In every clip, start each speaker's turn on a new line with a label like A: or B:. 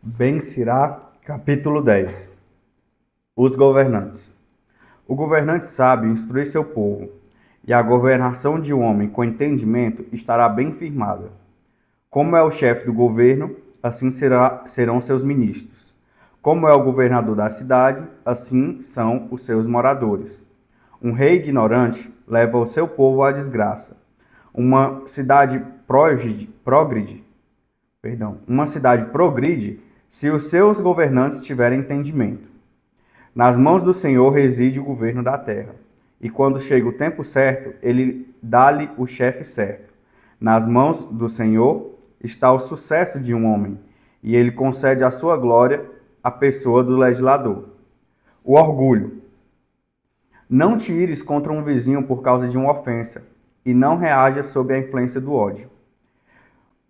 A: Ben-Sirá, capítulo 10. Os governantes. O governante sábio instrui seu povo, e a governação de um homem com entendimento estará bem firmada. Como é o chefe do governo, assim serão seus ministros. Como é o governador da cidade, assim são os seus moradores. Um rei ignorante leva o seu povo à desgraça. Uma cidade progride se os seus governantes tiverem entendimento. Nas mãos do Senhor reside o governo da terra, e quando chega o tempo certo, ele dá-lhe o chefe certo. Nas mãos do Senhor está o sucesso de um homem, e ele concede a sua glória à pessoa do legislador. O orgulho. Não te ires contra um vizinho por causa de uma ofensa, e não reaja sob a influência do ódio.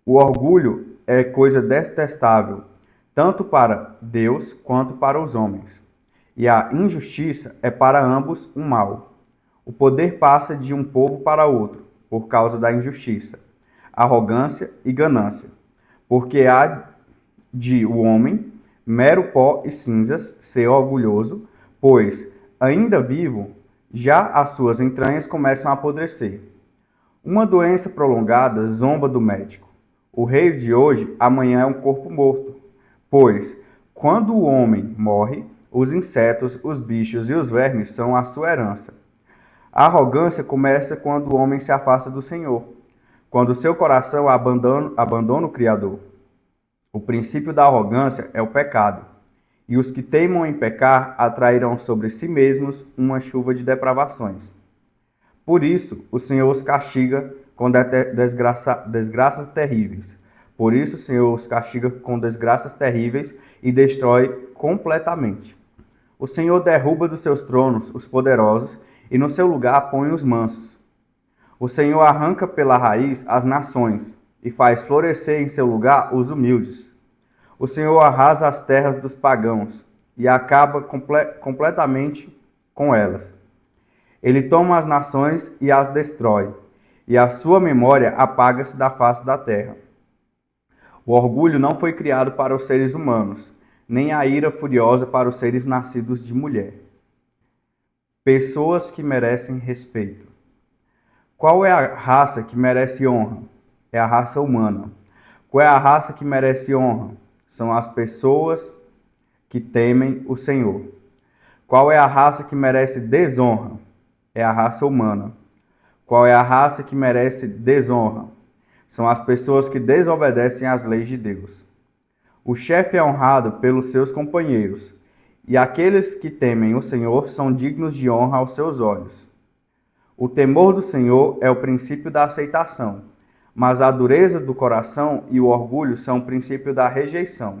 A: O orgulho é coisa detestável, tanto para Deus quanto para os homens. E a injustiça é para ambos um mal. O poder passa de um povo para outro, por causa da injustiça, arrogância e ganância. Porque há de o homem, mero pó e cinzas, ser orgulhoso, pois, ainda vivo, já as suas entranhas começam a apodrecer. Uma doença prolongada zomba do médico. O rei de hoje, amanhã é um corpo morto. Pois, quando o homem morre, os insetos, os bichos e os vermes são a sua herança. A arrogância começa quando o homem se afasta do Senhor, quando seu coração abandona o Criador. O princípio da arrogância é o pecado, e os que teimam em pecar atrairão sobre si mesmos uma chuva de depravações. Por isso, o Senhor os castiga com desgraças terríveis. Por isso, o Senhor os castiga com desgraças terríveis e destrói completamente. O Senhor derruba dos seus tronos os poderosos e no seu lugar põe os mansos. O Senhor arranca pela raiz as nações e faz florescer em seu lugar os humildes. O Senhor arrasa as terras dos pagãos e acaba completamente com elas. Ele toma as nações e as destrói, e a sua memória apaga-se da face da terra. O orgulho não foi criado para os seres humanos, nem a ira furiosa para os seres nascidos de mulher. Pessoas que merecem respeito. Qual é a raça que merece honra? É a raça humana. Qual é a raça que merece honra? São as pessoas que temem o Senhor. Qual é a raça que merece desonra? É a raça humana. Qual é a raça que merece desonra? São as pessoas que desobedecem às leis de Deus. O chefe é honrado pelos seus companheiros, e aqueles que temem o Senhor são dignos de honra aos seus olhos. O temor do Senhor é o princípio da aceitação, mas a dureza do coração e o orgulho são o princípio da rejeição.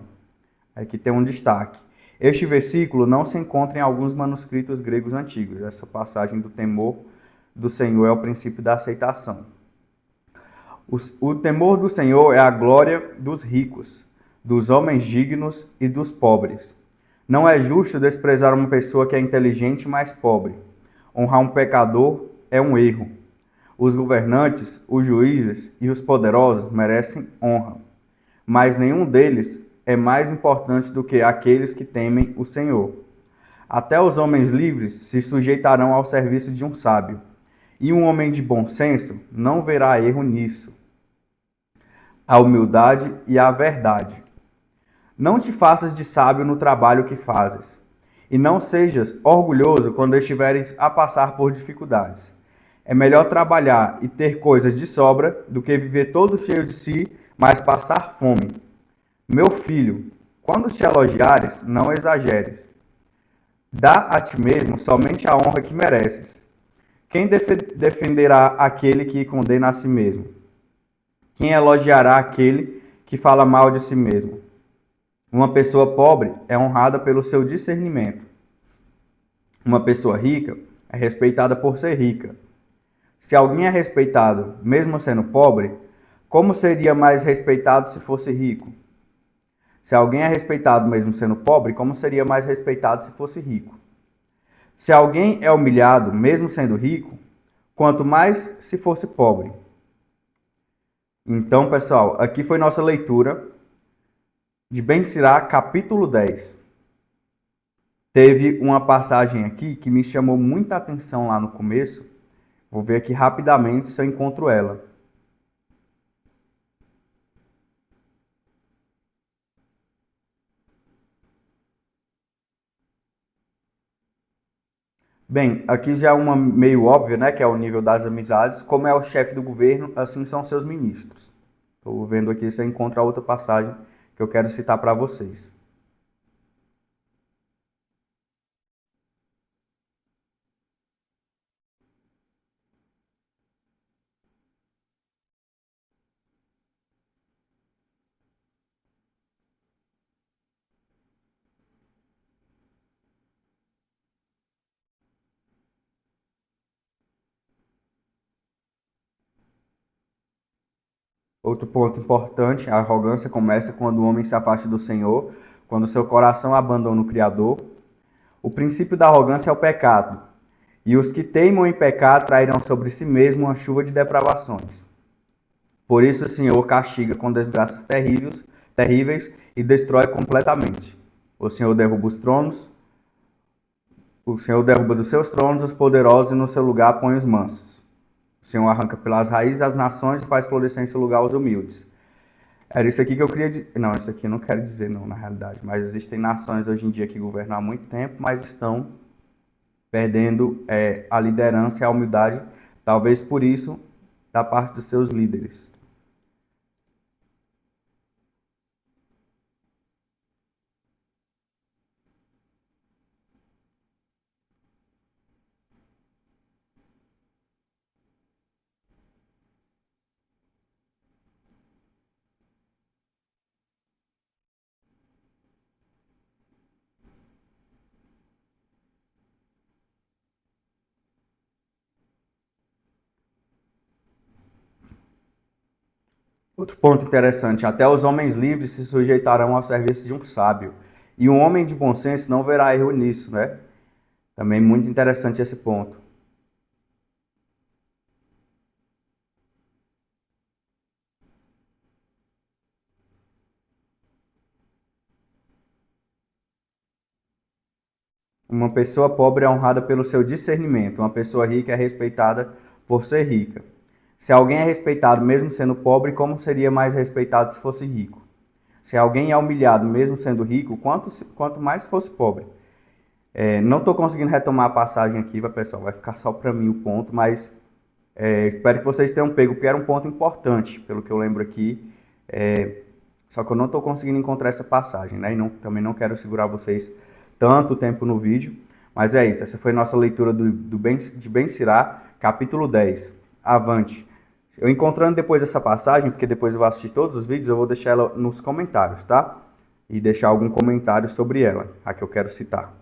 A: Aqui tem um destaque. Este versículo não se encontra em alguns manuscritos gregos antigos. Essa passagem do temor do Senhor é o princípio da aceitação. O temor do Senhor é a glória dos ricos, dos homens dignos e dos pobres. Não é justo desprezar uma pessoa que é inteligente, mas pobre. Honrar um pecador é um erro. Os governantes, os juízes e os poderosos merecem honra, mas nenhum deles é mais importante do que aqueles que temem o Senhor. Até os homens livres se sujeitarão ao serviço de um sábio, e um homem de bom senso não verá erro nisso. A humildade e a verdade. Não te faças de sábio no trabalho que fazes, e não sejas orgulhoso quando estiveres a passar por dificuldades. É melhor trabalhar e ter coisas de sobra do que viver todo cheio de si, mas passar fome. Meu filho, quando te elogiares, não exageres. Dá a ti mesmo somente a honra que mereces. Quem defenderá aquele que condena a si mesmo? Quem elogiará aquele que fala mal de si mesmo? Uma pessoa pobre é honrada pelo seu discernimento. Uma pessoa rica é respeitada por ser rica. Se alguém é respeitado, mesmo sendo pobre, como seria mais respeitado se fosse rico? Se alguém é respeitado mesmo sendo pobre, como seria mais respeitado se fosse rico? Se alguém é humilhado mesmo sendo rico, quanto mais se fosse pobre. Então, pessoal, aqui foi nossa leitura de Ben-Sirá, capítulo 10. Teve uma passagem aqui que me chamou muita atenção lá no começo. Vou ver aqui rapidamente se eu encontro ela. Bem, aqui já é uma meio óbvia, né, que é o nível das amizades. Como é o chefe do governo, assim são seus ministros. Estou vendo aqui se eu encontro a outra passagem que eu quero citar para vocês. Outro ponto importante, a arrogância começa quando o homem se afasta do Senhor, quando seu coração abandona o Criador. O princípio da arrogância é o pecado, e os que teimam em pecar trairão sobre si mesmos uma chuva de depravações. Por isso o Senhor castiga com desgraças terríveis e destrói completamente. O Senhor derruba os tronos, o Senhor derruba dos seus tronos os poderosos e no seu lugar põe os mansos. O Senhor arranca pelas raízes as nações e faz florescer em seu lugar os humildes. Era isso aqui que eu queria dizer. Não, isso aqui eu não quero dizer, não, na realidade. Mas existem nações hoje em dia que governam há muito tempo, mas estão perdendo a liderança e a humildade, talvez por isso, da parte dos seus líderes. Outro ponto interessante: até os homens livres se sujeitarão ao serviço de um sábio, e um homem de bom senso não verá erro nisso, né? Também muito interessante esse ponto. Uma pessoa pobre é honrada pelo seu discernimento, uma pessoa rica é respeitada por ser rica. Se alguém é respeitado mesmo sendo pobre, como seria mais respeitado se fosse rico? Se alguém é humilhado mesmo sendo rico, quanto mais fosse pobre. Não estou conseguindo retomar a passagem aqui, pessoal, vai ficar só para mim o ponto, mas espero que vocês tenham pego, porque era um ponto importante, pelo que eu lembro aqui. Só que eu não estou conseguindo encontrar essa passagem, né? E também não quero segurar vocês tanto tempo no vídeo. Mas é isso, essa foi nossa leitura de Ben-Sirá, capítulo 10. Avante. Eu encontrando depois essa passagem, porque depois eu vou assistir todos os vídeos, eu vou deixar ela nos comentários, tá? E deixar algum comentário sobre ela, a que eu quero citar.